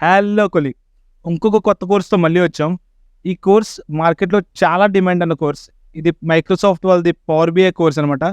Hello colleague. ఇంకొక కొత్త కోర్స్‌తో మళ్ళీ వచ్చాం. ఈ కోర్స్ మార్కెట్‌లో చాలా డిమాండ్ ఉన్న కోర్స్. ఇది మైక్రోసాఫ్ట్ వాళ్ళది పవర్ బిఐ కోర్స్ అనమాట.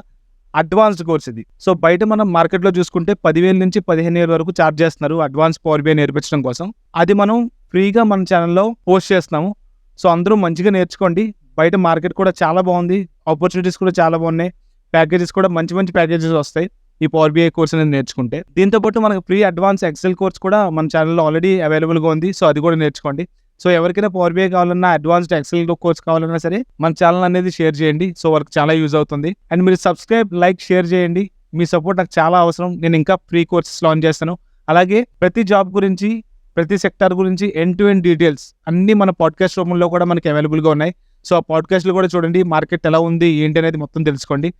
అడ్వాన్స్డ్ కోర్స్ ఇది. సో, బయట మనం మార్కెట్‌లో చూసుకుంటే 10,000 నుంచి 15,000 వరకు చార్జ్ చేస్తున్నారు అడ్వాన్స్ పవర్ బిఐ నేర్పించడం కోసం. అది మనం ఫ్రీగా మన ఛానెల్‌లో పోస్ట్ చేస్తున్నాము. సో, అందరూ మంచిగా నేర్చుకోండి. బయట మార్కెట్ కూడా చాలా బాగుంది. ఆపర్చునిటీస్ కూడా చాలా బాగున్నాయి. ప్యాకేజెస్ కూడా మంచి మంచి ప్యాకేజెస్ వస్తాయి. ఈ పవర్ బిఐ కోర్స్ అనేది నేర్చుకుంటే. దీంతో పాటు మనకు ఫ్రీ అడ్వాన్స్ ఎక్సెల్ కోర్స్ కూడా మన ఛానెల్‌లో ఆల్రెడీ అవైలబుల్‌గా ఉంది. సో, అది కూడా నేర్చుకోండి. సో, ఎవరికైనా పవర్ బిఐ కావాలన్నా, అడ్వాన్స్డ్ ఎక్సెల్ కోర్స్ కావాలన్నా సరే మన ఛానెల్ అనేది షేర్ చేయండి. సో, వాళ్ళకి చాలా యూజ్ అవుతుంది. అండ్ మీరు సబ్స్క్రైబ్, లైక్, షేర్ చేయండి. మీ సపోర్ట్ నాకు చాలా అవసరం. నేను ఇంకా ఫ్రీ కోర్సెస్ లాంచ్ చేస్తాను. అలాగే ప్రతి జాబ్ గురించి, ప్రతి సెక్టార్ గురించి ఎండ్ టు ఎండ్ డీటెయిల్స్ అన్నీ మన పాడ్‌కాస్ట్ రూపంలో కూడా మనకి అవైలబుల్‌గా ఉన్నాయి. సో, ఆ పాడ్‌కాస్ట్‌లు కూడా చూడండి. మార్కెట్ ఎలా ఉంది, ఏంటి అనేది మొత్తం తెలుసుకోండి.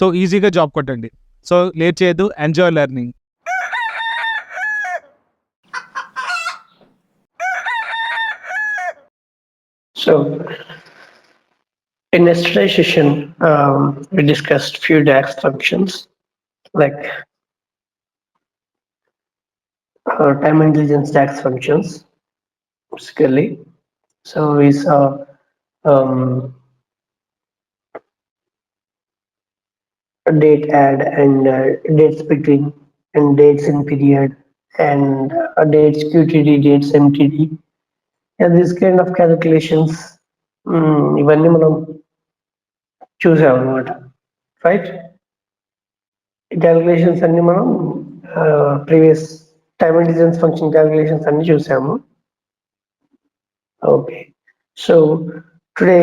సో, ఈజీగా జాబ్ కొట్టండి. సో, లేట్ చేయొద్దు. Enjoy learning. So, in yesterday's session, we discussed few DAX functions like time intelligence DAX functions, basically. So we saw um, a date add and dates between and dates in period and dates QTD, dates MTD. Yeah, this kind of calculations, ఇవన్నీ మనం చూసాం అన్నమాట, right? ఈ calculations అన్ని మనం previous time intelligence function calculations అన్ని చూసాము. Okay, so today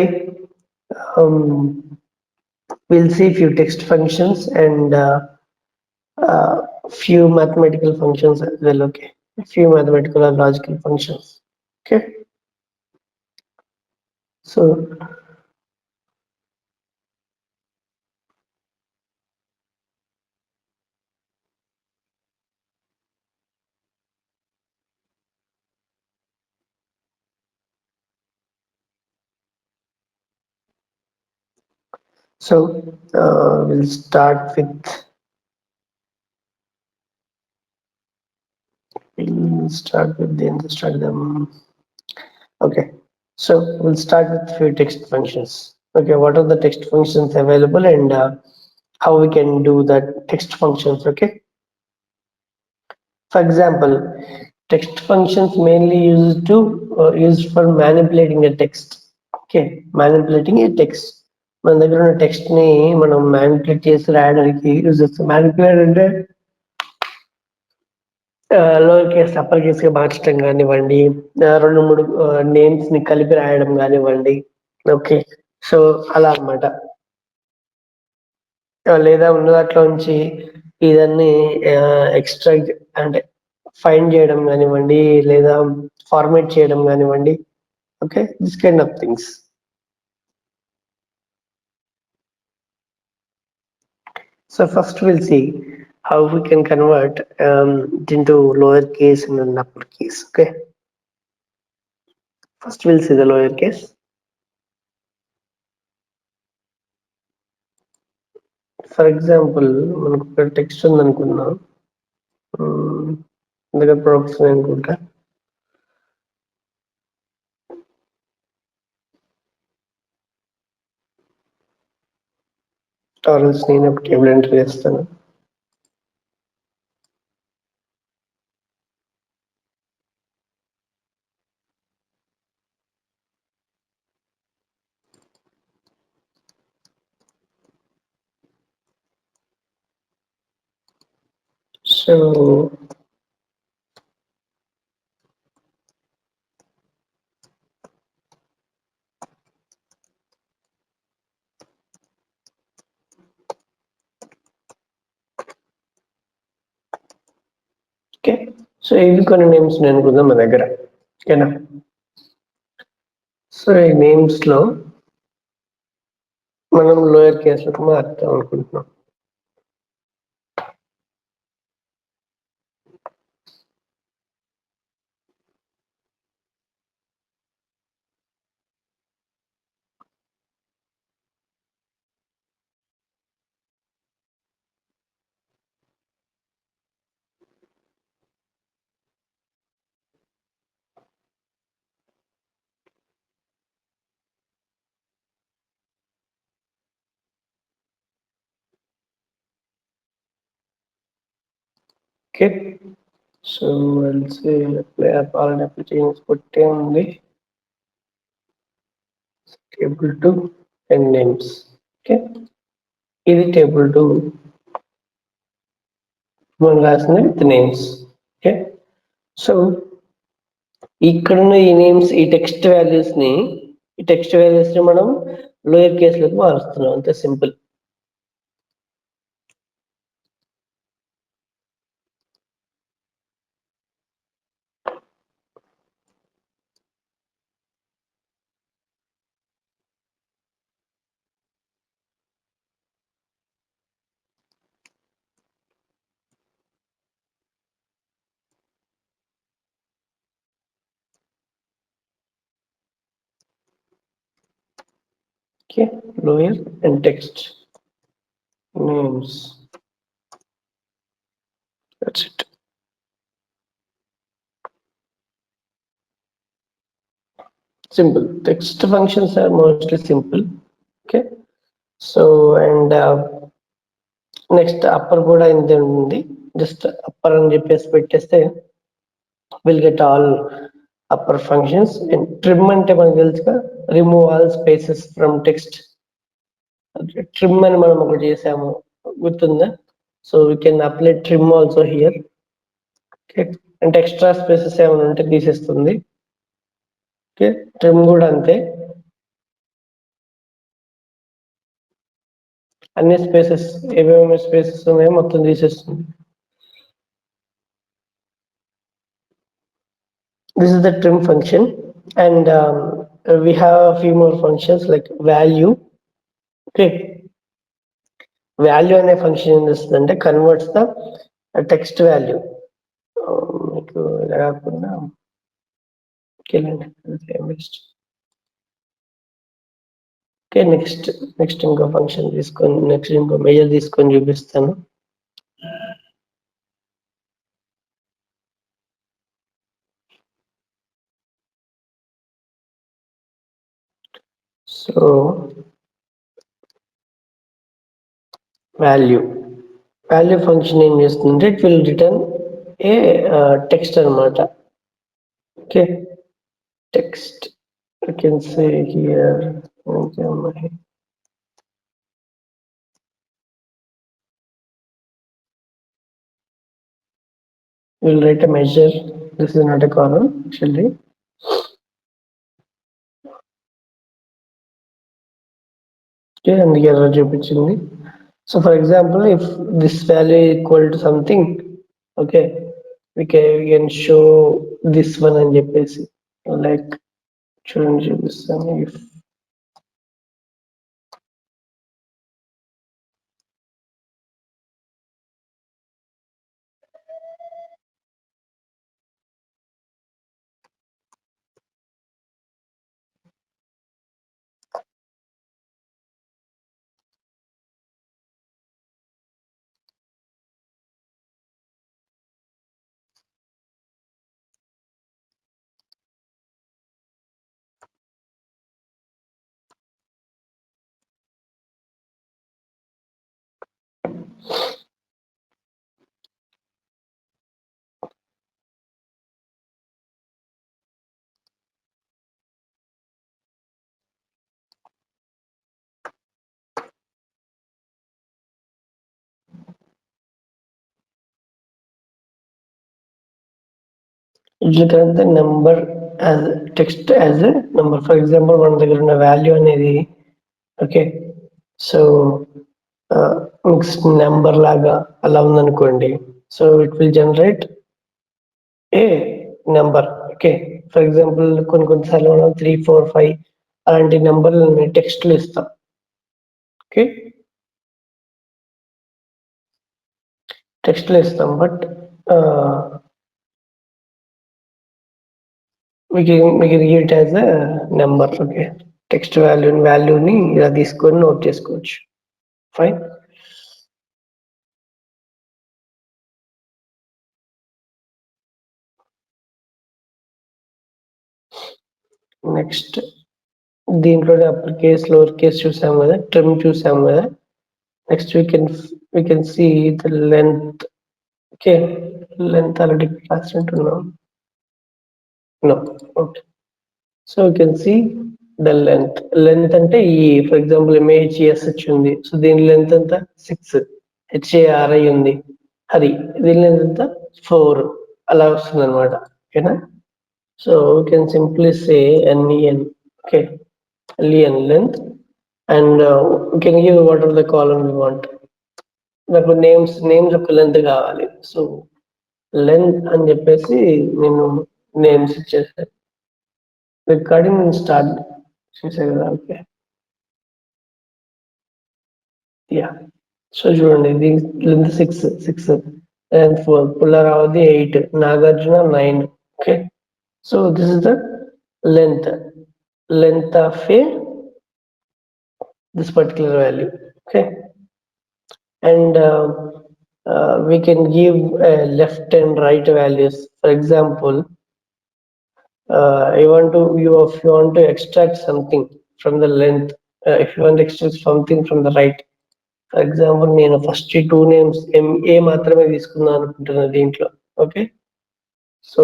we'll see few text functions and few mathematical functions as well. Okay, few mathematical or logical functions. Okay, so we'll start with them. Okay, so we'll start with few text functions. Okay, what are the text functions available and how we can do that text functions? Okay, for example, text functions mainly used for manipulating a text. Okay, manipulating a text. మన దగ్గర ఉన్న text ని మనం manipulate చేసి రాయడానికి use చేస్తాం. Manipulate అంటే lower case upper case గా మార్చడం కానివ్వండి, 2-3 నేమ్స్ ని కలిపి రాయడం కానివ్వండి. ఓకే, సో అలా అన్నమాట. లేదా ఉన్న దాంట్లో నుంచి ఇదన్నీ ఎక్స్ట్రాక్ట్ అంటే ఫైండ్ చేయడం కానివ్వండి, లేదా ఫార్మేట్ చేయడం కానివ్వండి. Okay, this kind of things. So first we'll see how we can convert it into lower case and upper case. Okay, first we'll see the lower case. For example మనకు ఒక text ఉంది అనుకున్నా, దగ్గర products అనుకుంటా. టారెన్స్ నేను ఒక table enter చేస్తాను. So okay, so ఇవి కొన్ని నేమ్స్ నేను అనుకుందాం మన దగ్గర. ఓకేనా, సో ఈ నేమ్స్ లో మనం లోయర్ కేసులకు మార్చుతాం అనుకుంటున్నాం. Okay, so I'll say apply all applications కొట్టే ఉంది table 2 and names. Okay, ఇది table 2 మనం రాసిన విత్ నేమ్స్. ఓకే, సో ఇక్కడున్న ఈ నేమ్స్ ఈ టెక్స్ట్ వాల్యూస్ ని మనం లోయర్ కేసులకు మారుస్తున్నాం, అంతే simple. Okay, lower and text names. That's it. Simple. Text functions are mostly simple. Okay, so and next upper కూడా ఇంతే ఉంది. జస్ట్ అప్పర్ అని చెప్పేసి పెట్టేస్తే will get all upper functions. And trim అంటే మనకు తెలుసుగా, remove all spaces from text. Trim అని మనం ఒకటి చేసాము, గుర్తుందా? So we can apply trim also here. అంటే ఎక్స్ట్రా స్పేసెస్ ఏమైనా ఉంటే తీసేస్తుంది. ఓకే, ట్రిమ్ కూడా అంతే, అన్ని స్పేసెస్ ఏమేమి స్పేసెస్ ఉన్నాయో మొత్తం తీసేస్తుంది. This is the trim function, and we have a few more functions like value. Okay, value అనే ఫంక్షన్ ఏం చేస్తుందంటే కన్వర్ట్స్ ద టెక్స్ట్ వాల్యూ. మీకు ఇలా కాకుండా ఓకే, నెక్స్ట్ ఇంకో ఫంక్షన్ తీసుకొని, నెక్స్ట్ ఇంకో మెజర్ తీసుకొని చూపిస్తాను. సో వాల్యూ ఫంక్షన్ ఏం చేస్తుందంటే it will return a text అనమాట. Okay, text you can say here, okay, we'll write a measure. This is not a column actually. Okay, and the error చూపించింది. So for example, if this value equal to something, okay, we can show this one అని చెప్పేసి, like చూడండి చూపిస్తాను. If it will convert the number as text as a number. For example, మన దగ్గర ఉన్న value అనేది, okay, so mixed number లాగా అలా ఉందనుకోండి. So it will generate a number. Okay, for example కొన్నిసార్లు మనం 3, 4, 5 అలాంటి నెంబర్లని టెక్స్ట్లు ఇస్తాం. ఓకే, టెక్స్ట్లు ఇస్తాం, but we can give it as a number. Okay, text వాల్యూని ఇలా తీసుకొని నోట్ చేసుకోవచ్చు. ఫైన్. నెక్స్ట్ దీంట్లోనే అప్పర్ కేస్ లోవర్ కేస్ చూసాం కదా, ట్రిమ్ చూసాం కదా. Next we can see the length. Okay, length already రాసినట్టున్నాం. No. Okay. So you can see the length. Length అంటే ఈ ఫర్ ఎగ్జాంపుల్ MHESH ఉంది. సో దీని లెంత్ ఎంత 6. HARI ఉంది హరి, దీని లెంత్ ఎంత 4. అలా వస్తుంది అనమాట. ఓకేనా? So we can simply say NEN. Okay. LEN length and we can give whatever the column we want. నాకు నేమ్స్ ఒక లెంత్ కావాలి. సో లెంత్ అని చెప్పేసి నేను నేమ్స్ ఇచ్చేసాను. రికార్డింగ్ నేను స్టార్ట్ చేసే కదా. Okay, yeah. సో చూడండి, ఇది length 6 length 4, పుల్లారావుది 8, Nagarjuna 9. Okay, so this is the length of this particular value. Okay, and we can give left and right values. For example, if you want to extract something from the length, if you want to extract something from the right. For example, నేను first 2 names MA మాత్రమే తీసుకుందాం అనుకుంటున్నా దీంట్లో. Okay, so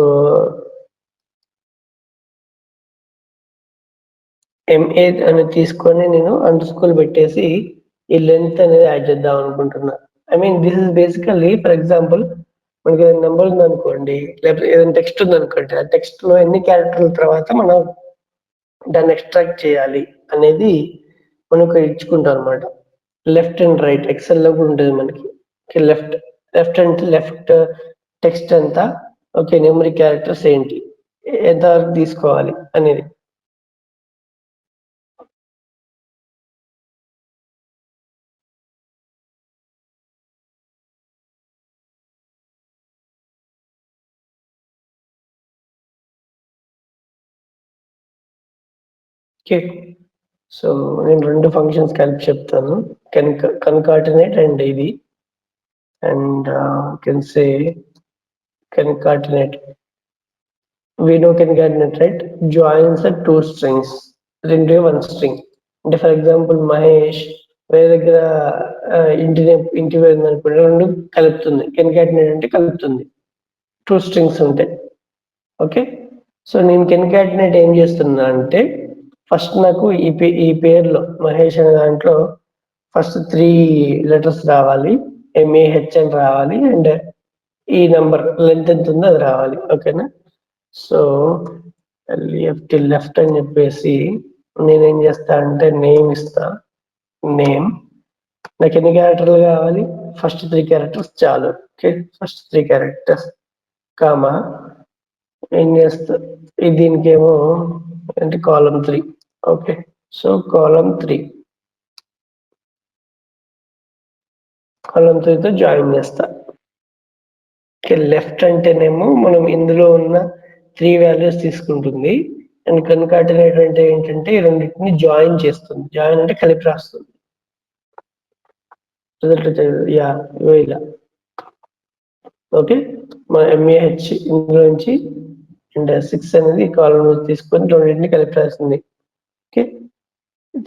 MA అని తీసుకొని నేను under score పెట్టేసి ఈ లెంత్ అనేది యాడ్ చేద్దాం అనుకుంటున్నా. I mean this is basically, for example మనకి ఏదైనా నెంబర్ ఉందనుకోండి, లేకపోతే ఏదైనా టెక్స్ట్ ఉందనుకోండి, ఆ టెక్స్ట్ లో ఎన్ని క్యారెక్టర్ల తర్వాత మనం దాన్ని ఎక్స్ట్రాక్ట్ చేయాలి అనేది మనం ఇక్కడ ఇచ్చుకుంటాం అనమాట. లెఫ్ట్ అండ్ రైట్ ఎక్సెల్ లో కూడా ఉంటుంది మనకి. లెఫ్ట్ అంటే లెఫ్ట్ టెక్స్ట్ ఎంత, ఓకే, నెమరీ క్యారెక్టర్స్ ఏంటి, ఎంత వరకు తీసుకోవాలి అనేది. ఓకే, సో నేను 2 ఫంక్షన్స్ కలిపి చెప్తాను, కన్కాటినేట్ అండ్ ఇది, and can say concatenate. We know concatenate, right? Joins the 2 strings into one string. అంటే ఫర్ ఎగ్జాంపుల్ మహేష్ వేరే దగ్గర ఇంటి అనుకుంటే 2 కలుపుతుంది. కన్కాటినేట్ అంటే కలుపుతుంది, 2 స్ట్రింగ్స్ ఉంటాయి. ఓకే, సో నేను కన్కాటినేట్ ఏం చేస్తున్నా అంటే, ఫస్ట్ నాకు ఈ పేరులో మహేష్ అనే దాంట్లో ఫస్ట్ 3 లెటర్స్ రావాలి, MAH అని రావాలి, అండ్ ఈ నంబర్ లెంత్ ఎంత ఉందో అది రావాలి. ఓకేనా? సో లెఫ్ట్ అని చెప్పేసి నేనేం చేస్తా అంటే నేమ్ ఇస్తా. నేమ్ నాకు ఎన్ని క్యారెక్టర్లు కావాలి? ఫస్ట్ 3 క్యారెక్టర్స్ చాలు. ఓకే, ఫస్ట్ 3 క్యారెక్టర్స్ కామా ఏం చేస్తా, దీనికేమో అంటే కాలమ్ 3. ఓకే, సో కాలమ్ 3తో జాయిన్ చేస్తా. లెఫ్ట్ అంటేనేమో మనం ఇందులో ఉన్న 3 వాల్యూస్ తీసుకుంటుంది, అండ్ కన్కాటినేట్ అంటే ఏంటంటే ఈ రెండింటిని జాయిన్ చేస్తుంది. జాయిన్ అంటే కలిపి రాస్తుంది. రిజల్ట్ యా ఇలా. ఓకే, మన MAH ఇందులో నుంచి అండ్ 6 అనేది కాలం తీసుకొని రెండింటిని కలిపి రాస్తుంది. Okay,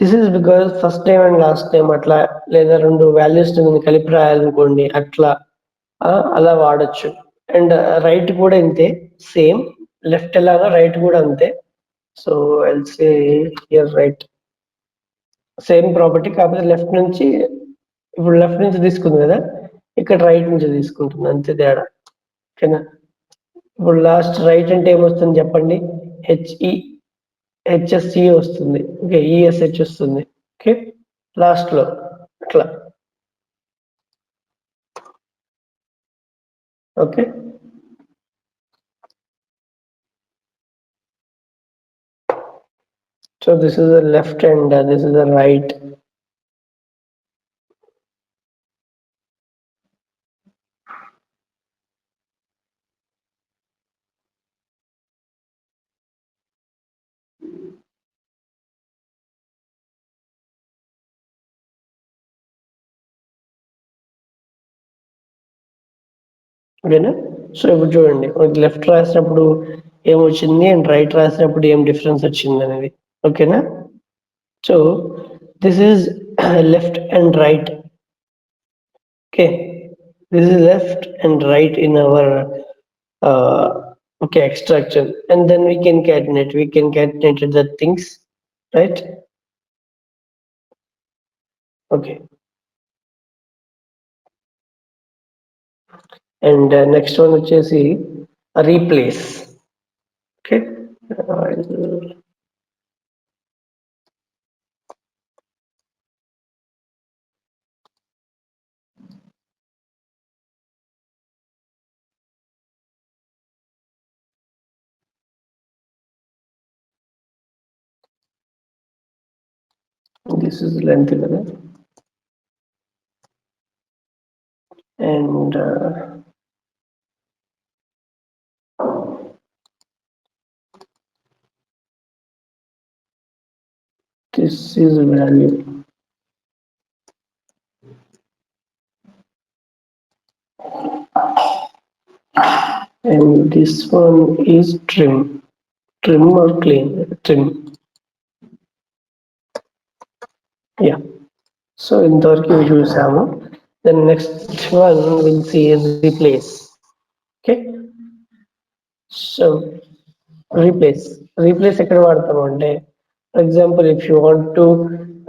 this is because first time and last time అట్లా, లేదా 2 వాల్యూస్ కలిపి రాయాలనుకోండి అట్లా అలా వాడచ్చు. అండ్ రైట్ కూడా ఇంతే, సేమ్ లెఫ్ట్ ఎలాగో రైట్ కూడా అంతే. So I'll say here right same property, కాకపోతే లెఫ్ట్ నుంచి, ఇప్పుడు లెఫ్ట్ నుంచి తీసుకుంది కదా, ఇక్కడ రైట్ నుంచి తీసుకుంటుంది, అంతే తేడా. ఓకేనా? ఇప్పుడు లాస్ట్ రైట్ అంటే ఏమొస్తుంది చెప్పండి? HSE వస్తుంది. ఓకే, ESH వస్తుంది. ఓకే, లాస్ట్ లో అట్లా. Okay, so this is the left and this is the right. ఓకేనా? సో ఇప్పుడు చూడండి, లెఫ్ట్ రాసినప్పుడు ఏమొచ్చింది అండ్ రైట్ రాసినప్పుడు ఏం డిఫరెన్స్ వచ్చింది అనేది. ఓకేనా? So this is left and right. Okay, This is left and right in our okay extraction, and then we can catenate. We can catenate the things, right? Okay. And next one వచ్చేసి replace. Okay. This is length కదా, and this is value, and this one is trim or clean, trim. Yeah. So ఇంతవరకు ఇవి చూసాము. Then next one we'll see is replace. Okay. So replace ఎక్కడ వాడతాము అంటే, for example if you want to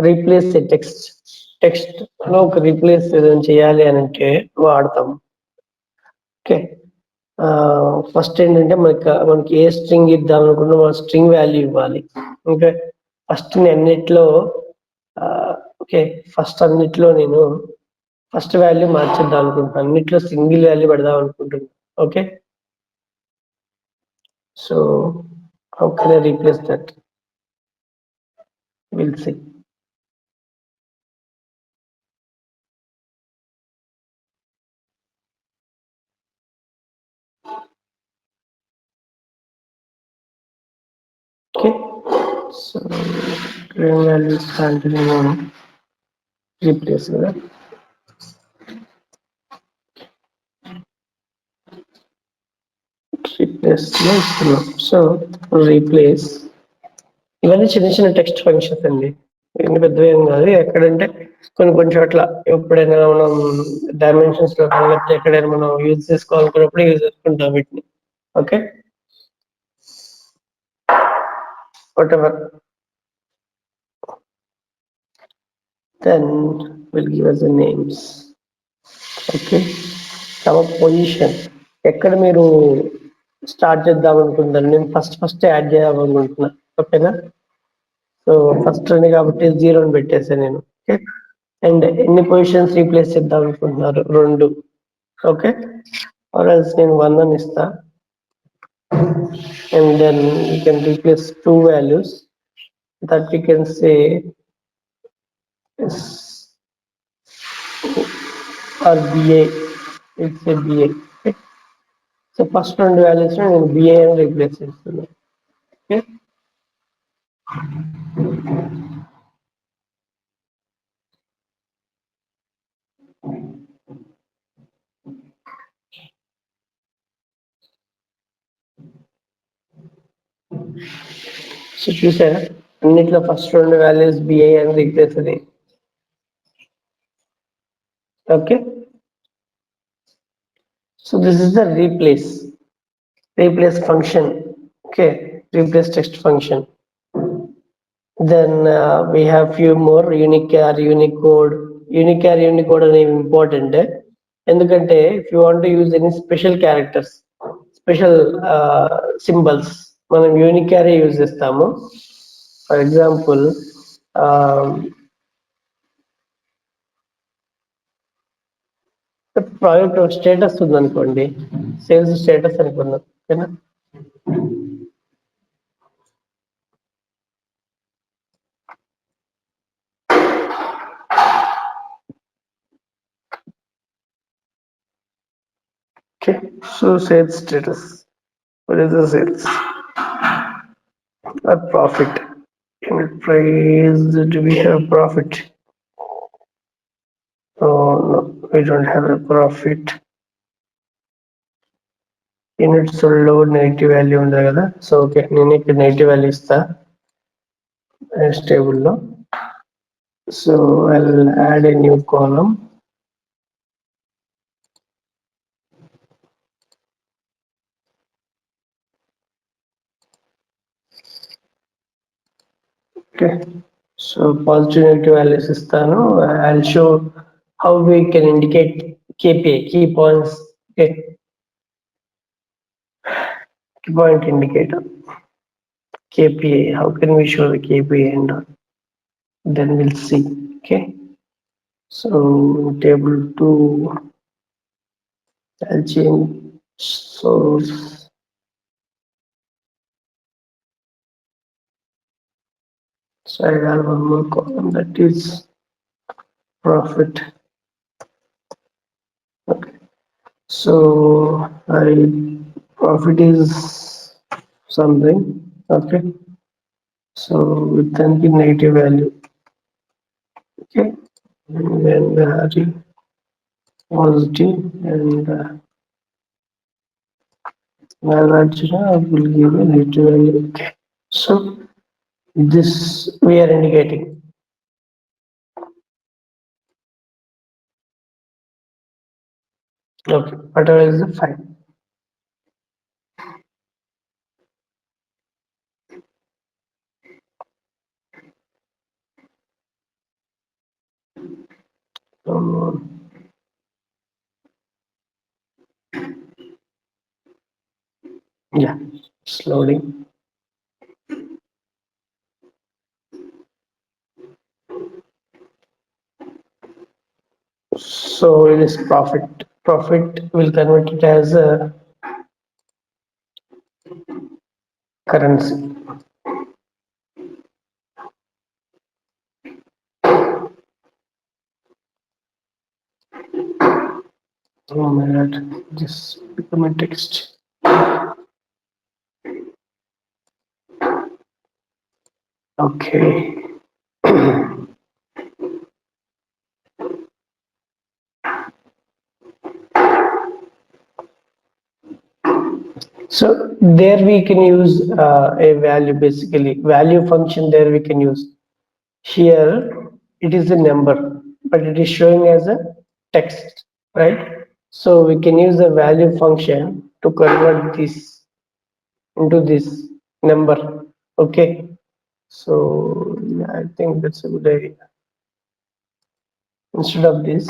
replace a text లో ఒక replace ఏదైనా చేయాలి అని అంటే వాడతాం. ఓకే. ఫస్ట్ ఏంటంటే మనకి ఏ స్ట్రింగ్ ఇద్దాం అనుకున్నా మన స్ట్రింగ్ వాల్యూ ఇవ్వాలి. ఓకే. ఫస్ట్ అన్నిట్లో ఓకే ఫస్ట్ అన్నిట్లో నేను ఫస్ట్ వాల్యూ మార్చేద్దాం అనుకుంటున్నాను, అన్నిట్లో సింగిల్ వాల్యూ పెడదాం అనుకుంటున్నాను. Okay. So how can I replace that, will see. Okay, so string values continue replace కదా. రీప్లేస్ లో ఇస్తున్నాం. సో రీప్లేస్ ఇవన్నీ చిన్న చిన్న టెక్స్ట్ ఫంక్షన్స్ అండి, ఇవన్నీ పెద్దవి ఏం కాదు. ఎక్కడంటే కొన్ని చోట్ల ఎప్పుడైనా మనం డైమెన్షన్స్ లో లేకపోతే ఎక్కడైనా మనం యూజ్ చేసుకోవాలనుకున్నప్పుడు యూజ్ చేసుకుంటాం వీటిని. Okay, what ever. Then we'll give us the names. Okay, our position ఎక్కడ మీరు స్టార్ట్ చేద్దాం అనుకుంటారు, నేను ఫస్ట్ యాడ్ చేయాలనుకుంటున్నా. ఓకేనా. సో ఫస్ట్ ఉంది కాబట్టి 0 అని పెట్టేసాను నేను. ఓకే, అండ్ ఎన్ని పొజిషన్స్ రీప్లేస్ చేద్దాం అనుకుంటున్నారు, 2. ఓకే, ఆర్ ఎల్స్ నేను 1 అని ఇస్తా, and then you can replace 2 values that we can say is or BA. It's a BA. Okay. So first 2 values నేను BA అని రీప్లేస్ చేస్తున్నాను. ఓకే, సో చూసారా అన్నిట్లో ఫస్ట్ 2 వాల్యూస్ BA అని రీప్లేస్ అది. Okay, so this is the replace function. Okay, replace text function. Then we have few more unichar, unicode. Unichar, unicode are important ఎందుకంటే if you want to use any special characters, special symbols, మనం unichar use చేస్తాము. For example project status ఉందనుకోండి, sales status అనుకున్నాం. ఓకేనా. Okay, so sales status. What is the sales? A profit. Unit price. Do we have profit? Oh no, we don't have a profit. Units sold negative value ఉంది కదా. So okay, నేను ఇక్కడ negative value ఇస్తా table లో. So I will add a new column. Okay. So positive negative values istanu. I'll show how we can indicate KPI, key points. Okay. Key point indicator. KPI. How can we show the KPI and all? Then we'll see. Okay. So table 2, I'll change source. So I have one more column that is profit. Okay. So I profit is something. Okay. So with an negative value. Okay. And then value positive and Nagarjuna will give a negative value. Okay. So this we are indicating. Okay. Whatever is the fine. Um, yeah. It's loading. So it is profit. Profit will convert it as a currency. Oh my god, this become a text. Okay. So there we can use a value, basically value function. There we can use. Here it is a number, but it is showing as a text, right? So we can use the value function to convert this into this number. Okay. So yeah, I think that's a good idea. Instead of this,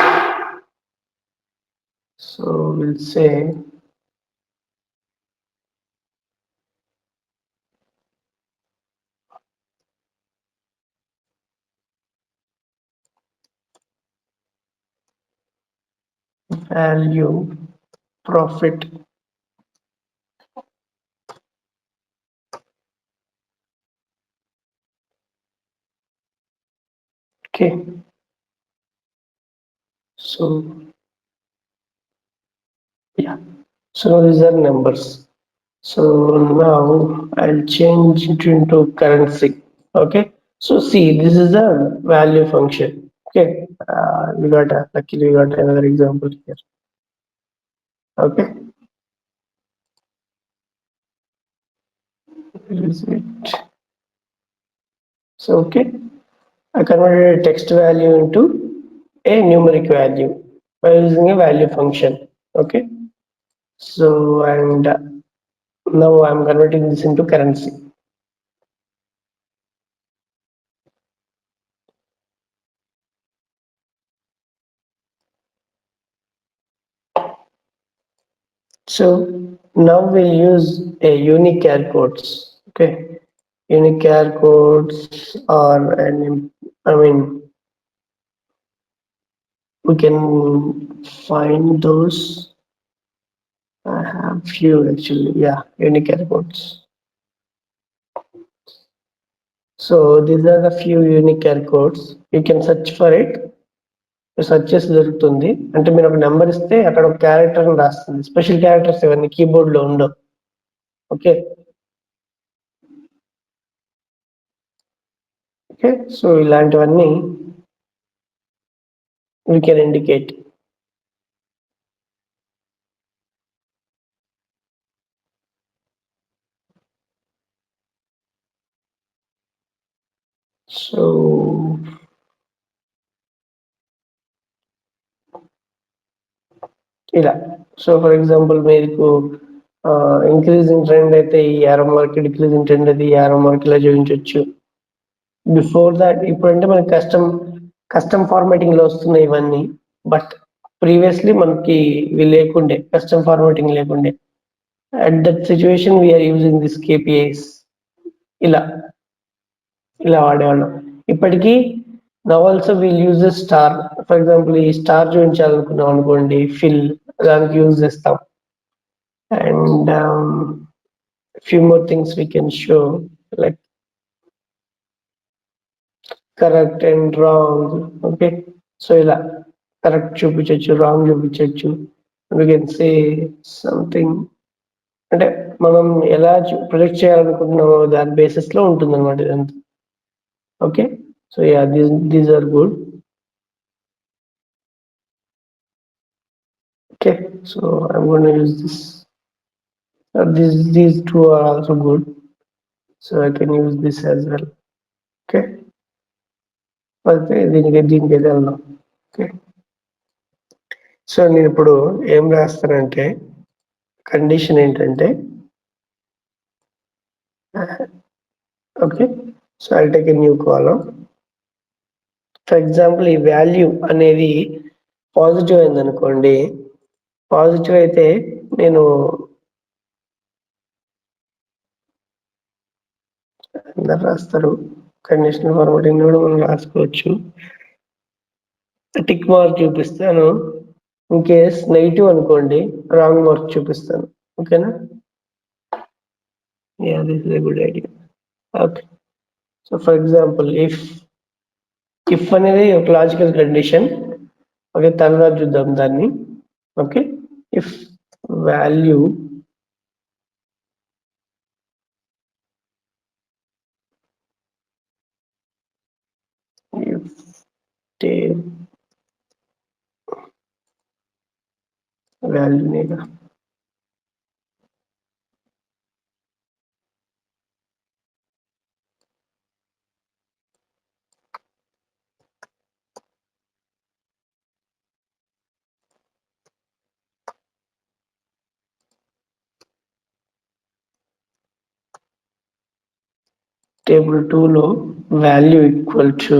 so we'll say value profit. Okay. So yeah. So these are numbers. So now I'll change it into currency. Okay. So see, this is the value function. Okay. Luckily we got another example here. Okay. Where is it? So okay. I converted a text value into a numeric value by using a value function. Okay. So and now I'm converting this into currency. So now we'll use a unique air codes. Okay, unique air codes are I mean we can find those. I have few actually. Yeah, unique air codes. So these are the few unique air codes. You can search for it. Search చేసి దొరుకుతుంది. అంటే మీరు ఒక number ఇస్తే అక్కడ ఒక character రాస్తుంది. Special characters ఇవన్నీ కీబోర్డ్ లో ఉండవు. ఓకే ఓకే సో ఇలాంటివన్నీ we can indicate. So ఇలా సో ఫర్ ఎగ్జాంపుల్ మీకు ఇంక్రీజింగ్ ట్రెండ్ అయితే ఈ యారో మార్క్, డిక్రీజింగ్ ట్రెండ్ అయితే ఈ యారో మార్క్ ఇలా చూపించవచ్చు. బిఫోర్ దాట్ ఇప్పుడంటే మనకి కస్టమ్ ఫార్మాటింగ్ లో వస్తున్నాయి ఇవన్నీ. బట్ ప్రీవియస్లీ మనకి ఇవి లేకుండే, కస్టమ్ ఫార్మాటింగ్ లేకుండే. At that situation we are using this KPIs. ఇలా ఇలా వాడేవాళ్ళం. ఇప్పటికీ now also we'll use star. For example ఈ స్టార్ చూపించాలనుకున్నాం అనుకోండి, ఫిల్ దానికి యూజ్ చేస్తాం. అండ్ few more things we can show, like correct and wrong. Okay, so ఇలా కరెక్ట్ చూపించవచ్చు, రాంగ్ చూపించవచ్చు. we can say something, అంటే మనం ఎలా ప్రొజెక్ట్ చేయాలనుకుంటున్నామో దాని బేసిస్ లో ఉంటుంది అనమాట ఇదంతా. Okay, so yeah, these are good. Okay, so I'm going to use this. These two are also good, so I can use this as well. Okay, అయితే దీనికి వెళ్దాం. ఓకే, సో నేను ఇప్పుడు ఏం రాస్తానంటే, కండిషన్ ఏంటంటే, okay, so I take a new column. For example ఈ value అనేది positive అయింది అనుకోండి. పాజిటివ్ అయితే నేను అందరు రాస్తారు, కండిషనల్ ఫార్మాటింగ్ కూడా మనం రాసుకోవచ్చు. టిక్ మార్క్ చూపిస్తాను. ఇన్ కేస్ నెగిటివ్ అనుకోండి, రాంగ్ మార్క్ చూపిస్తాను. ఓకేనా? Yeah, this is a good idea. Okay, so for example if అనేది ఒక లాజికల్ కండిషన్. ఓకే, తర్వాత చూద్దాం దాన్ని. ఓకే, ఇఫ్ వాల్యూ వాల్యూ నేగా టేబుల్ 2 లో value equal to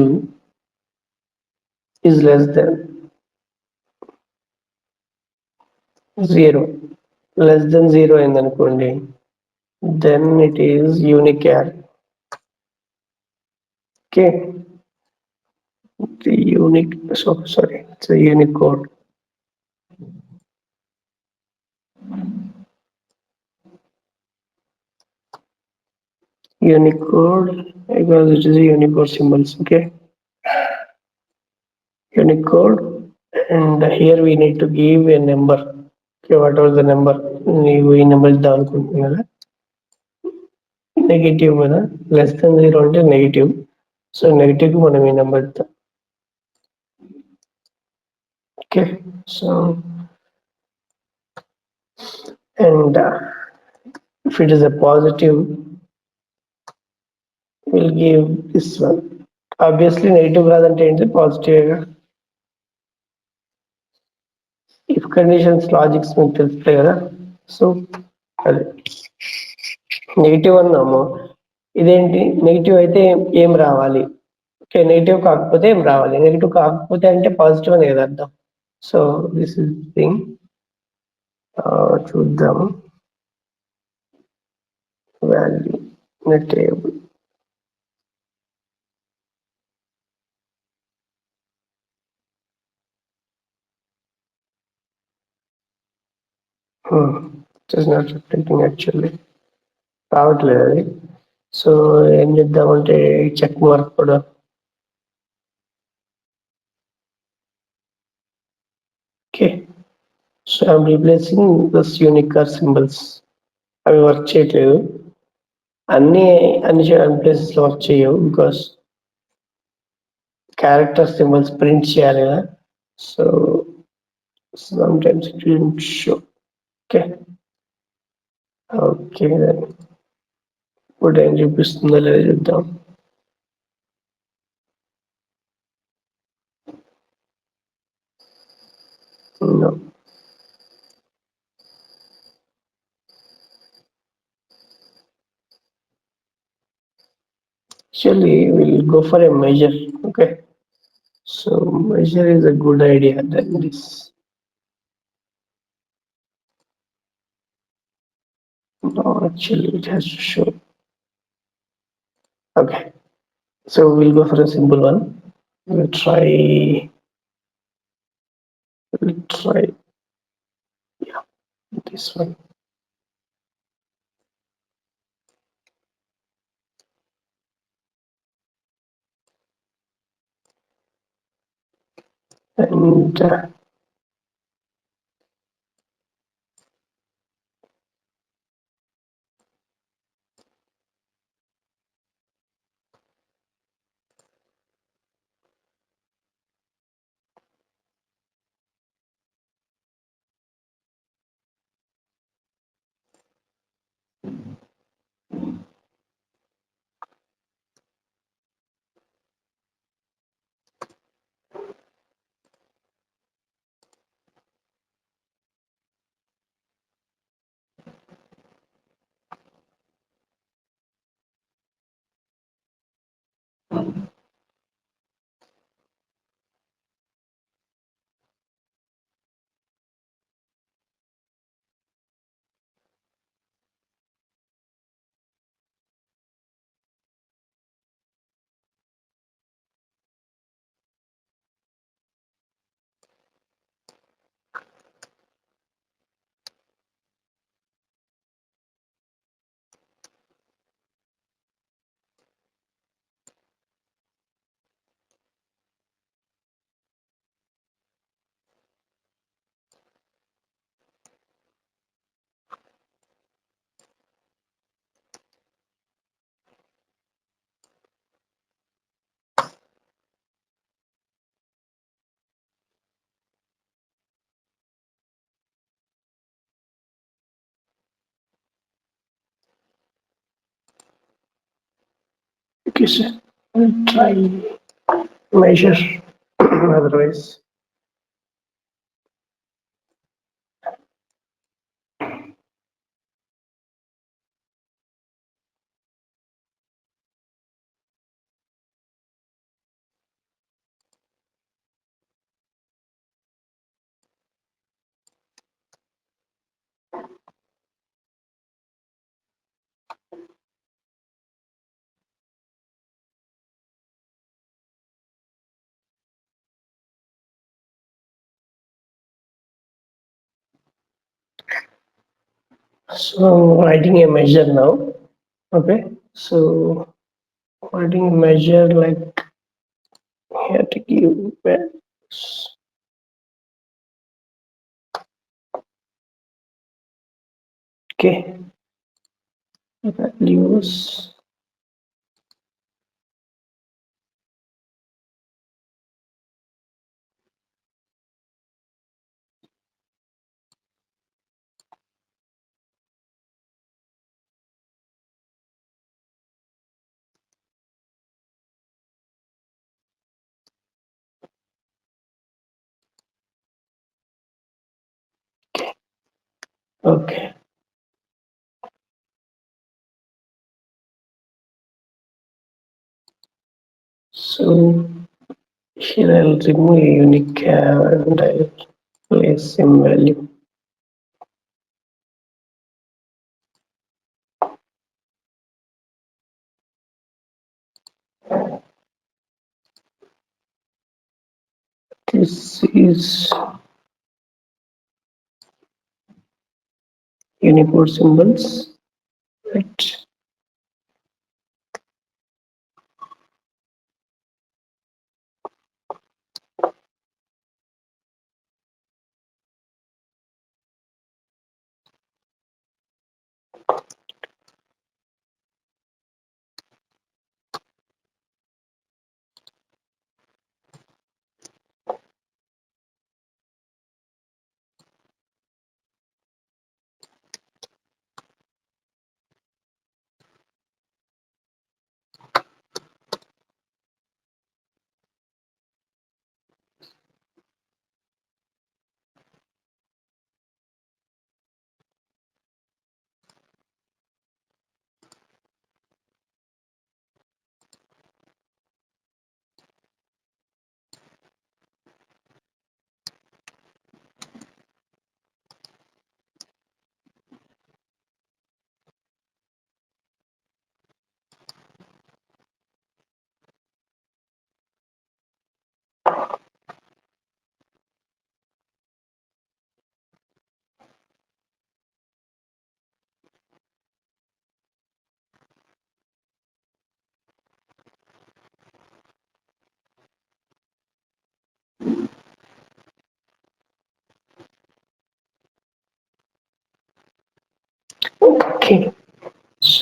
is less than 0. less than 0 అయింది అనుకోండి, then it is unicare. Okay, the unique, so sorry, it's a Unicode. Unicode, because it is a Unicode symbols. Okay, Unicode, and here we need to give a number. Okay, what was the number? నీవు ఈ number ఇద్దాం అనుకుంటున్నా కదా, negative కదా, less than 0 అంటే negative. So negative కి మనం ఈ నెంబర్ ఇద్దాం. Okay, so and if it is a positive, we'll give this one. Obviously negative కాదంటే ఏంటి, పాజిటివ్. ఇఫ్ కండిషన్స్ లాజిక్స్ మీకు తెలుస్తాయి కదా. సో అదే నెగిటివ్ అన్నాము, ఇదేంటి నెగిటివ్ అయితే ఏం రావాలి. ఓకే, నెగిటివ్ కాకపోతే ఏం రావాలి, నెగిటివ్ కాకపోతే అంటే పాజిటివ్ అని కదా అర్థం. So this is thing. చూద్దాము value table. It is not reflecting actually, రావట్లేదు అది. సో ఏం చేద్దామంటే చెక్ మార్క్ కూడా. Okay, so I'm replacing this unichar symbols. అవి వర్క్ చేయట్లేదు, అన్ని ప్లేసెస్ లో వర్క్ చేయవు, బికాస్ క్యారెక్టర్ సింబల్స్ ప్రింట్ చేయాలి కదా. So sometimes it will show. Okay, okay, ఇప్పుడు ఏం చూపిస్తుందో లేదో చూద్దాం. No. Actually, we'll go for a measure. Okay. So measure is a good idea than this. No, actually, it has to show. Okay. So we'll go for a simple one. We'll try. We'll try. Yeah, this one. And okay, sir. We'll try measure. Otherwise, so writing a measure now. Okay. So writing a measure like here to give values. Okay. Values. Okay. So here I'll remove a unique and I'll place same value. This is Unicode symbols. Right.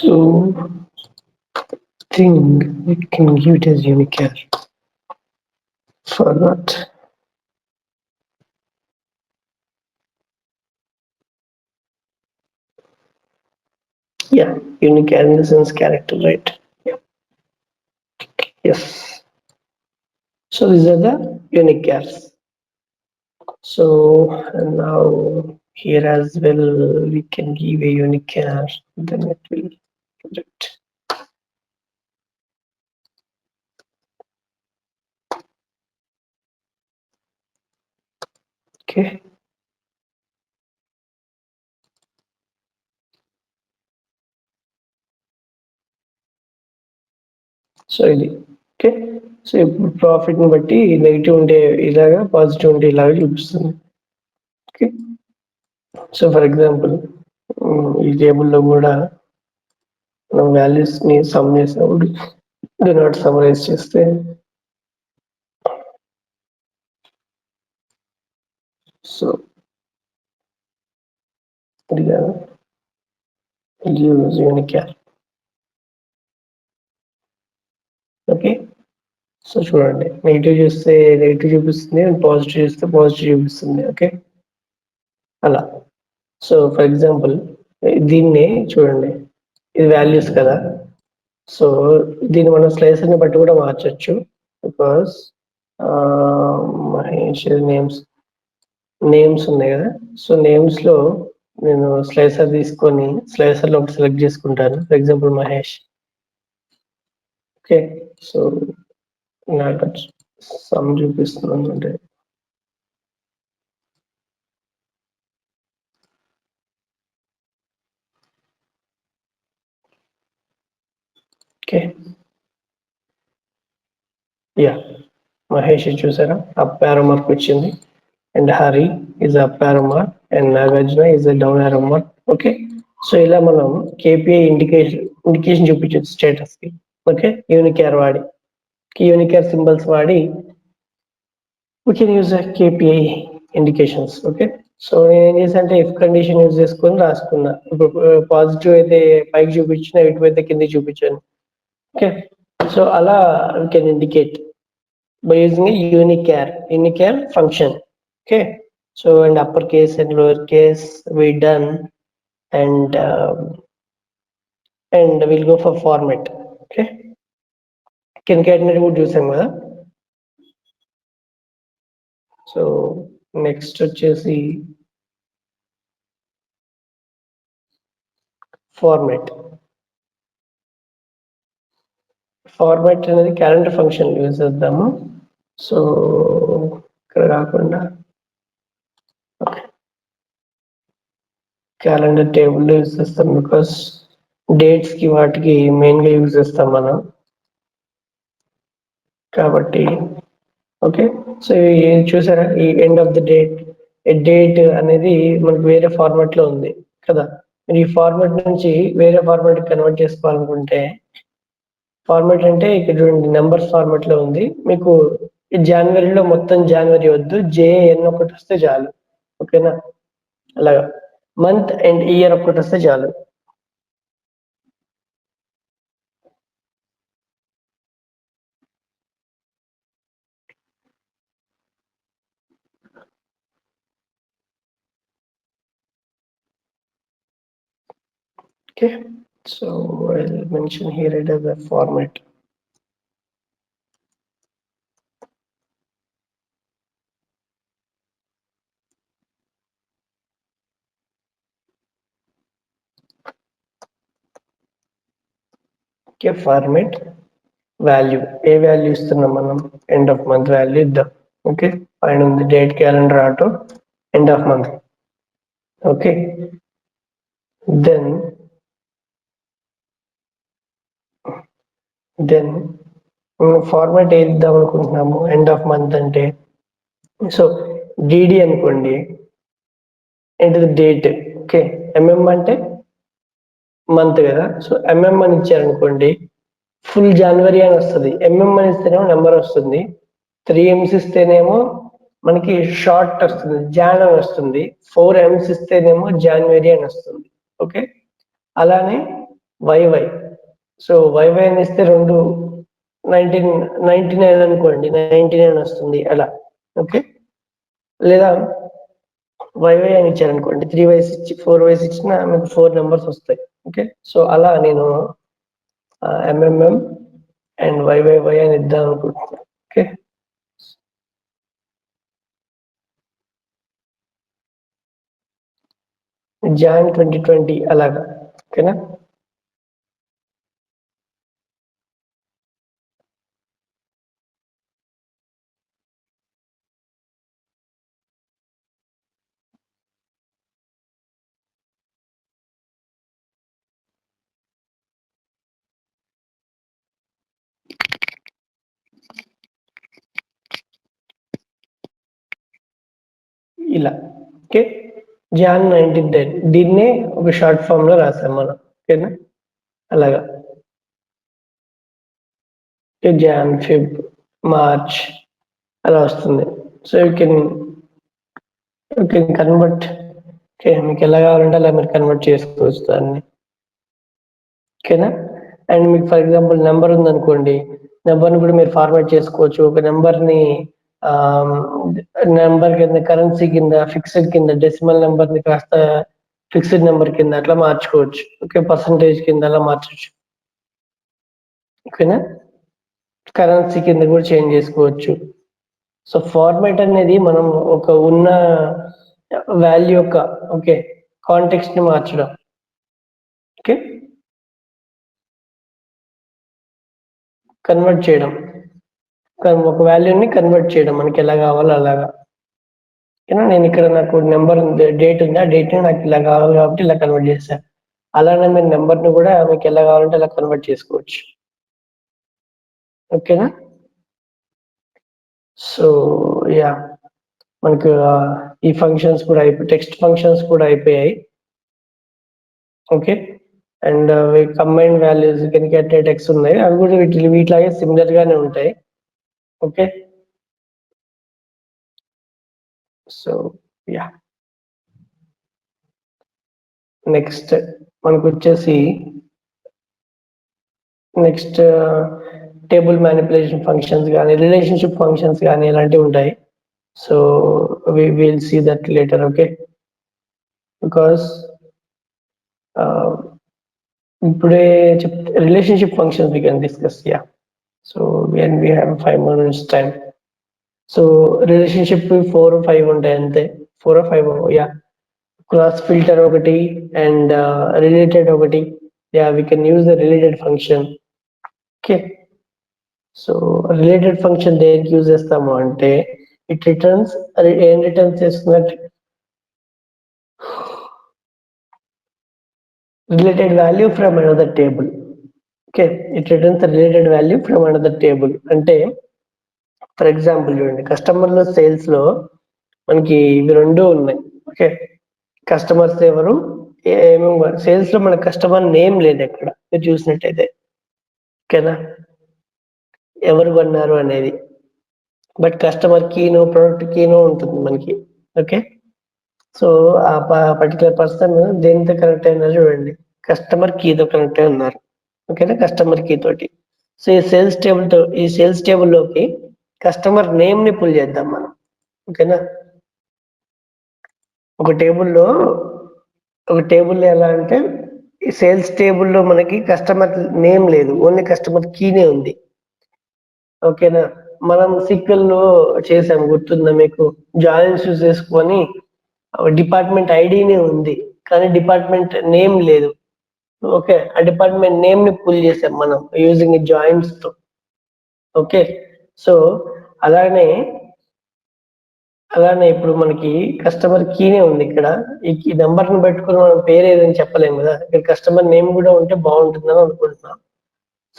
So thing it can give it as unique for that. Yeah, unique in the sense character, right? Yeah. Yes. So these are the unique cars. So and now here as well we can give a unique car, then it will project. Okay. So ఇది okay. So ఇప్పుడు ప్రాఫిట్ని బట్టి negative ఉంటే ఇలాగా positive ఉంటే ఇలాగా చూపిస్తుంది. Okay. So for example ఈ టేబుల్లో కూడా మనం వాల్యూస్ని సమ్ చేసినప్పుడు డి నాట్ సమ్మరైజ్ చేస్తే సో ఇది కాదు యూజ్ యూనిక్ ఓకే. సో చూడండి నెగిటివ్ చూస్తే నెగిటివ్ చూపిస్తుంది అండ్ పాజిటివ్ చూస్తే పాజిటివ్ చూపిస్తుంది. ఓకే అలా. సో ఫర్ ఎగ్జాంపుల్ దీన్ని చూడండి ఇది వాల్యూస్ కదా. సో దీన్ని మనం స్లైసర్ని బట్టి కూడా మార్చచ్చు. బికాస్ మహేష్ నేమ్స్ ఉన్నాయి కదా. సో నేమ్స్ లో నేను స్లైసర్ తీసుకొని స్లైసర్ లో ఒకటి సెలెక్ట్ చేసుకుంటాను. For example Mahesh. Okay. So నాకు సమ్ చూపిస్తున్నాను అంటే ఓకే. యా మహేష్ చూసారా అప్ యారో మార్క్ వచ్చింది and Hari is up arrow mark and Nagarjuna is a down arrow mark. Okay. So ఇలా మనం కేపీఐ ఇండికేషన్ చూపించవచ్చు స్టేటస్ కి. ఓకే. యూనికేర్ వాడి యూనికేర్ సింబల్స్ వాడి we can use a KPI indications. Okay. So నేను ఏం చేశానంటే ఇఫ్ కండిషన్ యూజ్ చేసుకొని రాసుకున్నా. ఇప్పుడు పాజిటివ్ అయితే పైకి చూపించిన నెగిటివ్ అయితే కిందకి చూపించాను. ఓకే. సో అలా we can indicate by using a unique function. Okay. So and uppercase and lowercase we done and we'll go for format. Okay. concatenate కూడా చూసాం కదా. సో నెక్స్ట్ వచ్చేసి ఫార్మాట్ అనేది క్యాలెండర్ ఫంక్షన్ యూజ్ చేద్దాము. So ఇక్కడ కాకుండా calendar table use చేస్తాం because dates కి వాటికి మెయిన్ గా యూజ్ చేస్తాం మనం కాబట్టి. ఓకే. సో చూసారా ఈ ఎండ్ ఆఫ్ ద డేట్ అనేది మనకు వేరే ఫార్మాట్ లో ఉంది కదా. మీరు ఈ ఫార్మాట్ నుంచి వేరే ఫార్మాట్ కన్వర్ట్ చేసుకోవాలనుకుంటే ఫార్మాట్ అంటే ఇక్కడ చూడండి నెంబర్స్ ఫార్మాట్ లో ఉంది. మీకు జనవరిలో మొత్తం జనవరి వద్దు, జేఎన్ ఒకటి వస్తే చాలు. ఓకేనా. అలాగా మంత్ అండ్ ఇయర్ ఒకటి వస్తే చాలు. Okay, so I'll mention here it as a format. Okay, format value. A value ఇస్తున్నాం మనం end of month value ఇద్దాం. ఓకే. పైన ఉంది date calendar auto end of month. Okay. Then format ఏది ఇద్దాం అనుకుంటున్నాము ఎండ్ ఆఫ్ మంత్ అంటే. So DD అనుకోండి ఏంటిది డేట్. ఓకే. ఎంఎం అంటే మంత్ కదా. సో ఎంఎం అని ఇచ్చారనుకోండి ఫుల్ జనవరి అని వస్తుంది. ఎంఎం అని ఇస్తేనేమో నెంబర్ వస్తుంది. 3 ఎమ్స్ ఇస్తేనేమో మనకి షార్ట్ వస్తుంది జాన్ అని వస్తుంది. 4 ఎమ్స్ ఇస్తేనేమో జాన్వరి అని వస్తుంది. ఓకే. అలానే YY. సో YY అని ఇస్తే 99 అనుకోండి, 99 వస్తుంది అలా. ఓకే, లేదా YY అని ఇచ్చారనుకోండి, 3 Ys ఇచ్చి 4 Ys ఇచ్చినా మీకు 4 నెంబర్స్ వస్తాయి. ఓకే, సో అలా నేను MMM అండ్ YYY అని ఇద్దాం అనుకుంటున్నాను. ఓకే, Jan 2020 అలాగా. ఓకేనా. ఇలా. ఓకే, Jan 1910 దీన్నే ఒక షార్ట్ ఫామ్ లో రాసాం మనం. ఓకేనా, అలాగా. Jan, Feb, March అలా వస్తుంది. So you can convert. Okay, మీకు ఎలా కావాలంటే అలా మీరు కన్వర్ట్ చేసుకోవచ్చు దాన్ని. ఓకేనా. అండ్ మీకు ఫర్ ఎగ్జాంపుల్ నెంబర్ ఉందనుకోండి, నెంబర్ని కూడా మీరు ఫార్మాట్ చేసుకోవచ్చు. ఒక నెంబర్ని నెంబర్ కింద, కరెన్సీ కింద, ఫిక్స్డ్ కింద, డెసిమల్ నెంబర్ని కాస్త ఫిక్స్డ్ నెంబర్ కింద అట్లా మార్చుకోవచ్చు. ఓకే, పర్సంటేజ్ కింద అలా మార్చవచ్చు. ఓకేనా, కరెన్సీ కింద కూడా చేంజ్ చేసుకోవచ్చు. సో ఫార్మాట్ అనేది మనం ఒక ఉన్న వాల్యూ యొక్క ఓకే కాంటెక్స్ట్ ని మార్చడం. ఓకే, కన్వర్ట్ చేయడం, ఒక వాల్యూని కన్వర్ట్ చేయడం మనకి ఎలా కావాలో అలాగా. ఓకేనా, నేను ఇక్కడ నాకు నెంబర్ ఉంది, డేట్ ఉంది, ఆ డేట్ నాకు ఇలా కావాలి కాబట్టి ఇలా కన్వర్ట్ చేశాను. అలానే మీరు నెంబర్ని కూడా మీకు ఎలా కావాలంటే అలా కన్వర్ట్ చేసుకోవచ్చు. ఓకేనా. సో యా, మనకు ఈ ఫంక్షన్స్ కూడా టెక్స్ట్ ఫంక్షన్స్ కూడా అయిపోయాయి. Okay, and combine values concatenate X ఉన్నాయి, అవి కూడా వీటిలాగే సిమిలర్ గానే ఉంటాయి. ఓకే, సో యా, నెక్స్ట్ మనకు వచ్చేసి నెక్స్ట్ టేబుల్ మ్యానిపులేషన్ ఫంక్షన్స్ కానీ, రిలేషన్షిప్ ఫంక్షన్స్ కానీ ఇలాంటివి ఉంటాయి. So will see that later. Okay, because ఇప్పుడే relationship functions we can discuss. Yeah, so when we have 5 minutes time. So relationship 4 or 5 ఉంటాయి అంతే, 4 or 5. Yeah, cross filter ఒకటి and related ఒకటి. Yeah, we can use the related function. Okay, so related function దేనికి use చేస్తాము అంటే it returns, ఏం returns చేస్తున్నట్టు related value from another table. Okay, it returns the related value from another table. అంటే for example చూడండి, customer లో sales లో మనకి ఇవి రెండు ఉన్నాయి. ఓకే, కస్టమర్స్ ఎవరు, ఏమేమి సేల్స్ లో మన కస్టమర్ నేమ్ లేదు ఎక్కడ మీరు చూసినట్టయితే. ఓకేనా, ఎవరు కొన్నారు అనేది, బట్ కస్టమర్ కీనో ప్రొడక్ట్ కీనో ఉంటుంది మనకి. ఓకే, సో ఆ పర్టికులర్ పర్సన్ దేనితో కనెక్ట్ అయినారో చూడండి, కస్టమర్ కీతో కనెక్ట్ అయి ఉన్నారు. ఓకేనా, కస్టమర్ కీ తోటి. సో ఈ సేల్స్ టేబుల్ లోకి కస్టమర్ నేమ్ ని పుల్ చేద్దాం మనం. ఓకేనా, ఒక టేబుల్లో ఎలా అంటే ఈ సేల్స్ టేబుల్లో మనకి కస్టమర్ నేమ్ లేదు, ఓన్లీ కస్టమర్ కీనే ఉంది. ఓకేనా, మనం SQL లో చేసాం, గుర్తుందా మీకు? జాయిన్స్ యూజ్ చేసుకొని డిపార్ట్మెంట్ ఐడినే ఉంది కానీ డిపార్ట్మెంట్ నేమ్ లేదు. ఓకే, ఆ డిపార్ట్మెంట్ నేమ్ ని పుల్ చేసాం మనం యూజింగ్ జాయిన్స్ తో. ఓకే, సో అలానే ఇప్పుడు మనకి కస్టమర్ కీనే ఉంది ఇక్కడ. ఈ నెంబర్ ని పెట్టుకుని మనం పేరు ఏదని చెప్పలేము కదా, ఇక్కడ కస్టమర్ నేమ్ కూడా ఉంటే బాగుంటుందని అనుకుంటున్నాం.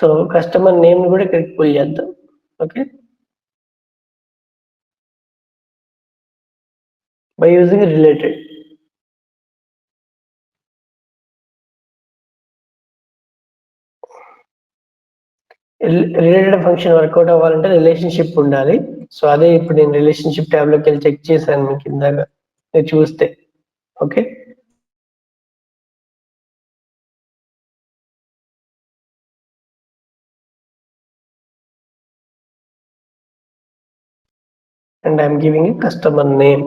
సో కస్టమర్ నేమ్ ని కూడా ఇక్కడికి పుల్ చేద్దాం. Okay, by using related. Related function work out అవ్వాలంటే రిలేషన్షిప్ ఉండాలి. సో అదే ఇప్పుడు నేను రిలేషన్షిప్ ట్యాబ్ లోకి వెళ్ళి చెక్ చేశాను మీకు ఇందాక మీరు చూస్తే. Okay, and I'm giving a customer name.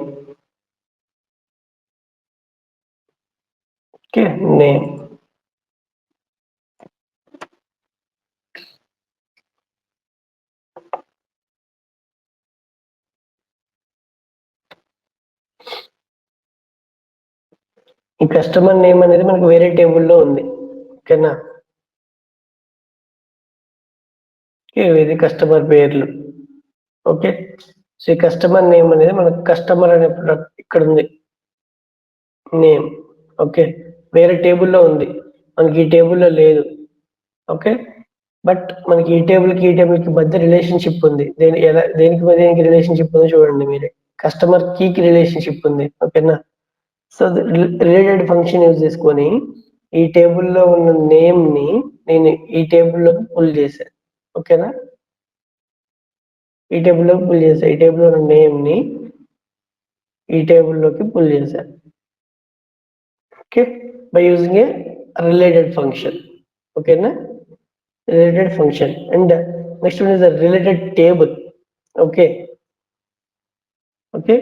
Okay, name. ఈ కస్టమర్ నేమ్ అనేది మనకు వేరే టేబుల్లో ఉంది. ఓకేనా, ఇది కస్టమర్ పేర్లు. ఓకే, సో ఈ కస్టమర్ నేమ్ అనేది మనకు కస్టమర్ అనే ప్రొడక్ట్ ఇక్కడ ఉంది నేమ్. ఓకే, వేరే టేబుల్లో ఉంది, మనకి ఈ టేబుల్లో లేదు. ఓకే, బట్ మనకి ఈ టేబుల్కి మధ్య రిలేషన్షిప్ ఉంది. దేనికి రిలేషన్షిప్ ఉందో చూడండి మీరే. కస్టమర్ కీకి రిలేషన్షిప్ ఉంది. ఓకేనా, సో రిలేటెడ్ ఫంక్షన్ యూజ్ చేసుకొని ఈ టేబుల్లో ఉన్న నేమ్ ని నేను ఈ టేబుల్లోకి పుల్ చేశాను. ఓకేనా, ఈ టేబుల్లోకి పుల్ చేశాను. ఈ టేబుల్లో ఉన్న నేమ్ ని ఈ టేబుల్లోకి పుల్ చేశాను. Okay, by using a related function. ఓకేనా, related function. And next one is a related table. Okay, okay,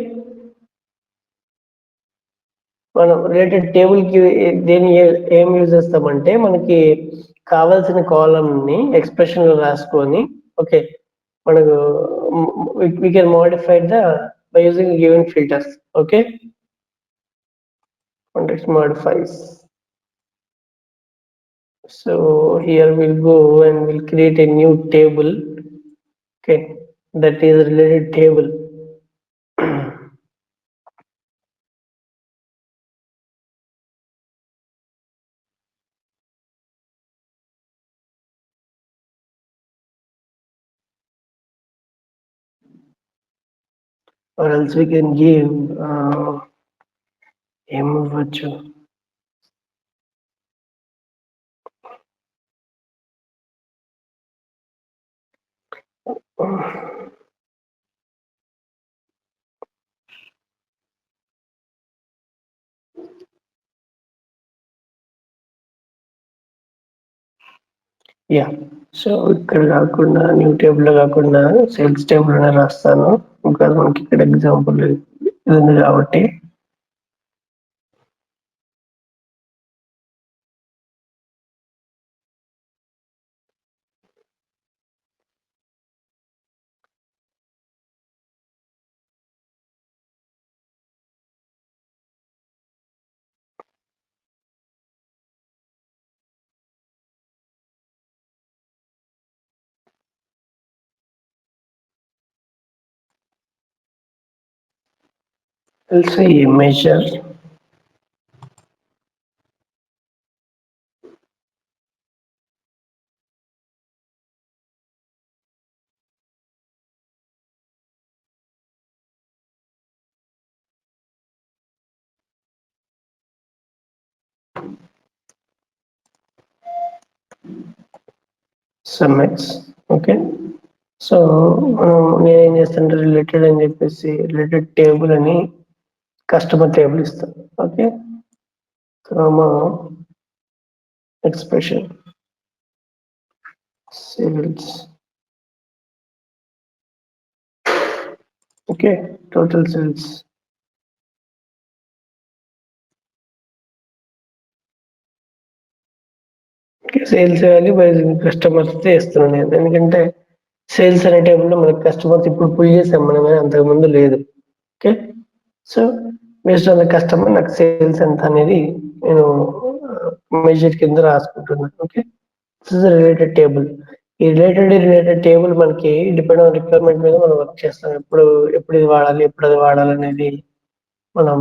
మనం రిలేటెడ్ టేబుల్ కి దేని ఏం యూజ్ చేస్తామంటే మనకి కావాల్సిన కాలం ని ఎక్స్ప్రెషన్ లో రాసుకొని, ఓకే, మనకు we can modify the by using given filters. Okay, context modifies. So here we'll go and we'll create a new table. Okay, that is related table. Or else we can give ఏమివ్వచ్చు, yeah. So ఇక్కడ కాకుండా new table లో కాకుండా sales table లోనే రాస్తాను, ఇంకా మనకి ఇక్కడ ఎగ్జాంపుల్ ఇది ఉంది కాబట్టి. Also measure. Sumx. Okay, so నేనేం చేస్తానంటే రిలేటెడ్ అని చెప్పేసి రిలేటెడ్ టేబుల్ అని కస్టమర్ టేబుల్ ఇస్తాను. Okay, comma expression sales. Okay, total sales. Sales value by customers ఇస్తున్నాను నేను, ఎందుకంటే సేల్స్ అనే టేబుల్లో మనకి కస్టమర్స్ ఇప్పుడు పుల్ చేసాం మనమే, అంతకు ముందు లేదు. Okay, so based on the customer నాకు సేల్స్ ఎంత అనేది నేను మెజర్ కింద రాసుకుంటున్నాను. Okay, this is related table. ఈ రిలేటెడ్ టేబుల్ మనకి డిపెండ్ ఆన్ రిక్వైర్మెంట్ మీద మనం వర్క్ చేస్తాం. ఎప్పుడు ఇది వాడాలి, ఎప్పుడు అది వాడాలి అనేది మనం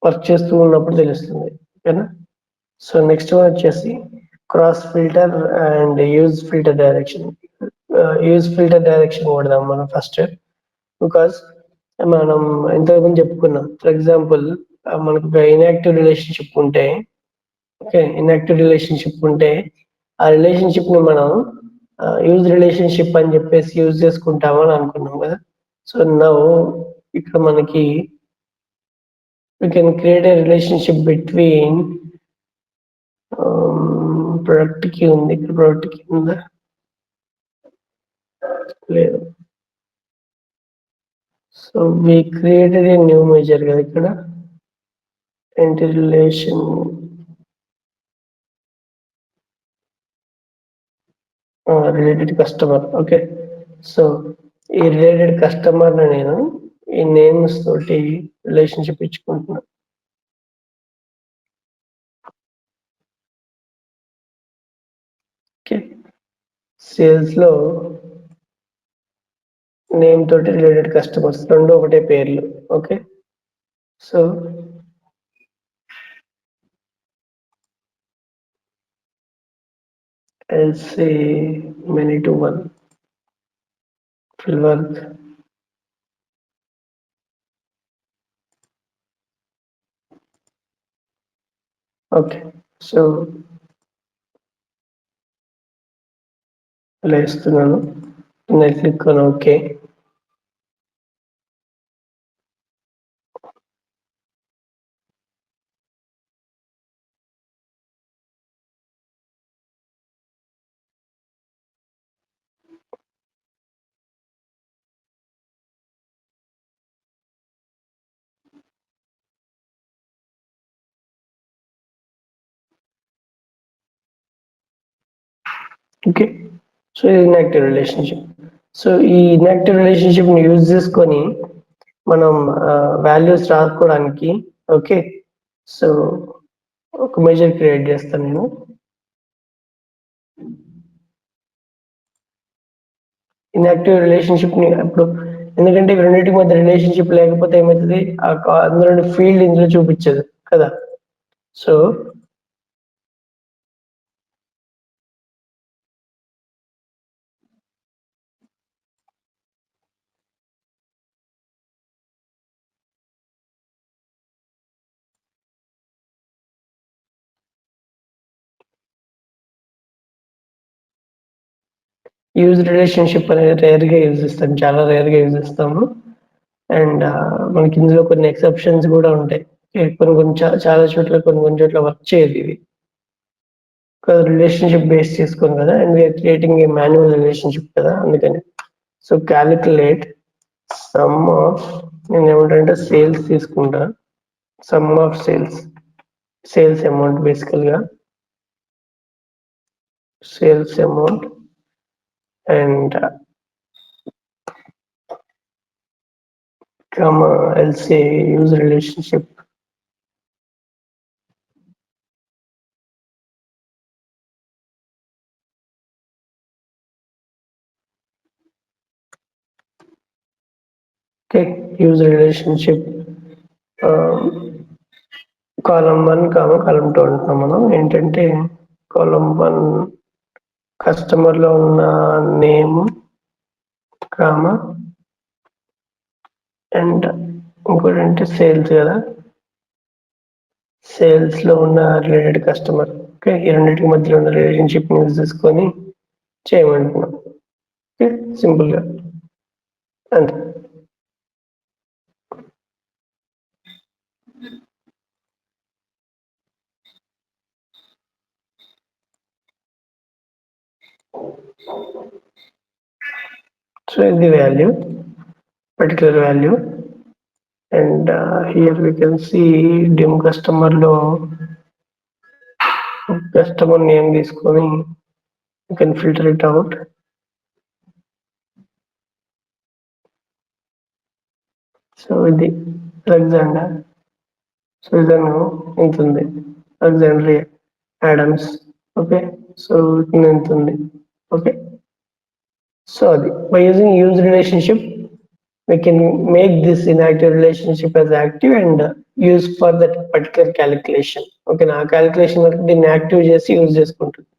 వర్క్ చేస్తూ ఉన్నప్పుడు తెలుస్తుంది. ఓకేనా, సో నెక్స్ట్ వన్ వచ్చేసి cross filter and use filter direction. Use filter direction వాడదాం మనం ఫస్ట్, బికాస్ మనం ఇంతకుముందు చెప్పుకున్నాం. ఫర్ ఎగ్జాంపుల్ మనకు ఒక ఇన్యాక్టివ్ రిలేషన్షిప్ ఉంటే, ఓకే, ఇన్యాక్టివ్ రిలేషన్షిప్ ఉంటే ఆ రిలేషన్షిప్ ని మనం యూజ్ రిలేషన్షిప్ అని చెప్పేసి యూజ్ చేసుకుంటామని అనుకున్నాం కదా. సో నౌ ఇక్కడ మనకి we can create a relationship between product కి ఉంది, ఇక్కడ ప్రొడక్ట్ కి ఉందా లేదు. So we created a new measure కదా ఇక్కడ entity relation related customer. Okay, so ఈ రిలేటెడ్ కస్టమర్ నేను ఈ నేమ్స్ తోటి రిలేషన్షిప్ ఇచ్చుకుంటున్నా. ఓకే, సేల్స్ లో నేమ్ తోటి రిలేటెడ్ కస్టమర్స్ రెండు ఒకటే పేర్లు. Okay, so I'll say many to one fill work. Okay, so ఇలా ఇస్తున్నాను. నేను click on okay. Okay, so ఇది ఇన్యాక్టివ్ రిలేషన్షిప్. సో ఈ ఇన్యాక్టివ్ రిలేషన్షిప్ ని యూజ్ చేసుకొని మనం వాల్యూస్ రాసుకోవడానికి ఓకే, సో ఒక మెజర్ క్రియేట్ చేస్తాను నేను. ఇన్యాక్టివ్ రిలేషన్షిప్ ని అప్పుడు ఎందుకంటే రెండింటి మధ్య రిలేషన్షిప్ లేకపోతే ఏమవుతుంది, అందులో ఫీల్డ్ ఇందులో చూపించదు కదా. సో యూజ్ రిలేషన్షిప్ అనేది రేర్ గా యూజ్ చేస్తాం, చాలా రేర్ గా యూజ్ చేస్తాము. అండ్ మనకి ఇందులో కొన్ని ఎక్సెప్షన్స్ కూడా ఉంటాయి. కొన్ని కొన్ని చాలా చోట్ల కొన్ని చోట్ల వర్క్ చేయదు ఇది. రిలేషన్షిప్ బేస్ చేసుకుని కదా, and we are creating a manual relationship కదా, అందుకని. సో క్యాలిక్యులేట్ సమ్ ఆఫ్, నేను ఏమంటే సేల్స్ తీసుకుంటా, సమ్ ఆఫ్ సేల్స్ అమౌంట్, బేసికల్ గా sales amount and comma, I'll say use relationship. Okay, use relationship column 1 comma column 2 అంటున్నాం మనం. ఏంటంటే column 1 కస్టమర్ లో ఉన్న నేమ్ కామా అండ్ ఇంకోటి అంటే సేల్స్ కదా, సేల్స్ లో ఉన్న రిలేటెడ్ కస్టమర్. ఓకే, ఈ రెండింటికి మధ్యలో ఉన్న రిలేషన్షిప్ యూజ్ చేసుకొని చేయమంటున్నాం. ఓకే, సింపుల్ గా అంతే. So is the value, particular value, and here we can see dim customer లో customer name తీసుకొని you can filter it out. So ఇది అలెగ్జాండర్, సో ఇదను ఎంత ఉంది, అలెగ్జాండర్ ఆడమ్స్. ఓకే, సో ఎంత ఉంది. ఓకే, సో అది by using use relationship we can make this inactive relationship as active and use for that particular calculation. Okay, నా calculation వరకు దీన్ని active చేసి యూజ్ చేసుకుంటుంది.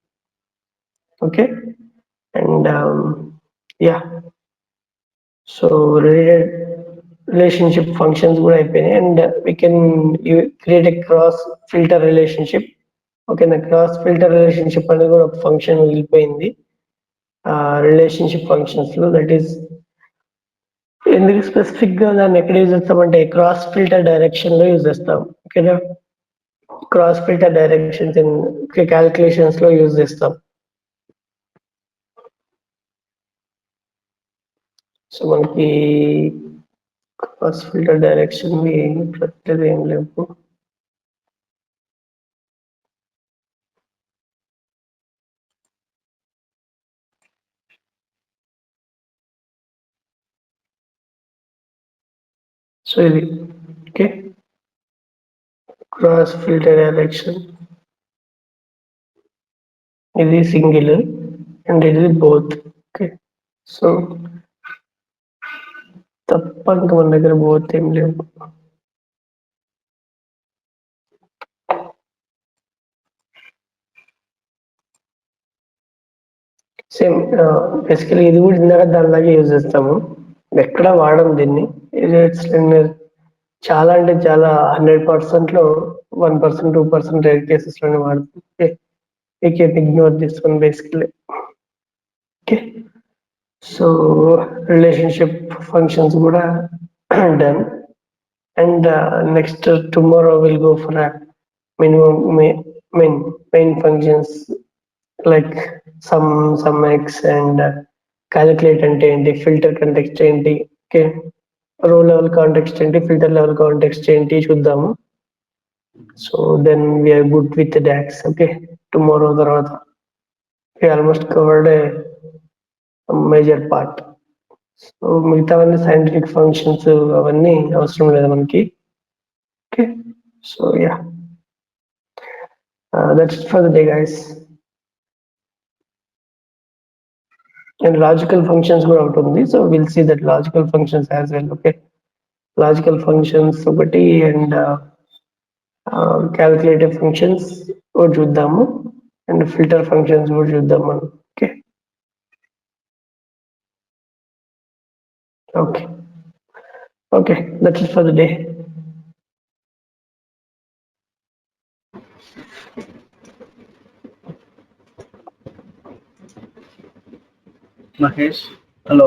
Okay, and yeah, so relationship functions కూడా అయిపోయినాయి. And we can create a cross filter relationship. Okay, నా cross filter relationship అనేది కూడా ఒక ఫంక్షన్ మిగిలిపోయింది రిలేషన్షిప్ ఫంక్షన్స్ లో. దట్ ఈస్ ఎందుకు స్పెసిఫిక్ గా దాన్ని ఎక్కడ యూజ్ చేస్తామంటే క్రాస్ ఫిల్టర్ డైరెక్షన్ లో యూజ్ చేస్తాం. ఓకేనా, cross filter directions in calculations లో యూజ్ చేస్తాం. సో మనకి cross filter direction ప్రతిదీ ఏం లేవు. సో ఇది ఓకే, క్రాస్ ఫిల్టర్ డైరెక్షన్, ఇది సింగిల్ అండ్ ఇది బోత్. ఓకే, సో తప్ప ఇంకా మన దగ్గర బోత్ ఏం లేవు. సేమ్ బేసికలీ ఇది కూడా ఇందాక దానిలాగే యూజ్ చేస్తాము, ఎక్కడ వాడము దీన్ని. ఇది చాలా అంటే చాలా 100% లో 1%, 2% రేర్ కేసెస్ లోనే వాడుతుంది. Okay, we can ignore this one basically. Okay, so relationship functions kuda done, and next tomorrow we'll go for a minimum main functions like sum x and calculate ante enti, filter context enti. Okay, row level context enti, filter level context enti chuddaamu. So then we are good with the DAX. Okay, tomorrow tarvata we almost covered a major part. So మిగతావన్నీ scientific functions అవన్నీ అవసరం లేదు మనకి. Okay, so yeah, that's for the day guys. And logical functions కూడా ఒకటి ఉంది, so will see that logical functions as well. Okay, logical functions ఒకటి and calculative functions కూడా చూద్దాము, అండ్ ఫిల్టర్ ఫంక్షన్స్ కూడా చూద్దాం మనం. Okay okay okay, that's it for the day. Mahesh, hello.